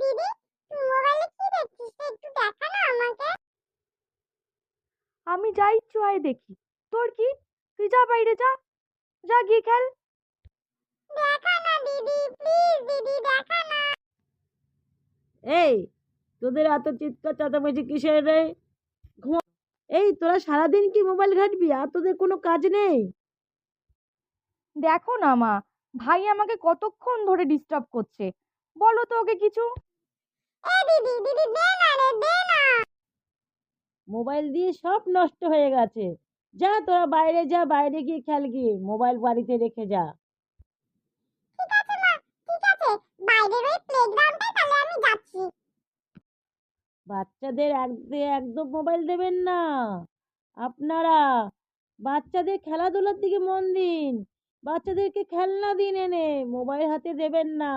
দিদি, তুই মোবাইলে কি দেখছিস রে? একটু দেখা না আমাকে। আমি যা ইচ্ছু হয় দেখি, তোর কি? তুই যা বাইরে যা, যা গিয়ে খেল। দেখা না দিদি, প্লিজ দিদি দেখা না। এই, তোদের এত চিৎকার চেঁচামেচি কিসের রে? ঘুমা। এই, তোরা সারাদিন কি মোবাইল ঘাঁটবি? আর তোদের কোনো কাজ নেই? দেখো না মা, ভাই আমাকে কতক্ষণ ধরে ডিস্টার্ব করছে, বলো তো ওকে কিছু। এ দিদি, দিদি দে না রে, দে না। মোবাইল দিয়ে সব নষ্ট হয়ে গেছে। যা তোরা বাইরে যা, বাইরে গিয়ে খেল গিয়ে, মোবাইল বাড়িতে রেখে যা। ঠিক আছে মা, ঠিক আছে। বাইরের ওই প্লেগ্রাউন্ডে তাহলে আমি যাচ্ছি। বাচ্চাদের একদম মোবাইল দেবেন না আপনারা। বাচ্চাদের খেলাধুলার দিকে মন দিন। বাচ্চাদেরকে খেলনা দিন এনে, মোবাইল হাতে দেবেন না।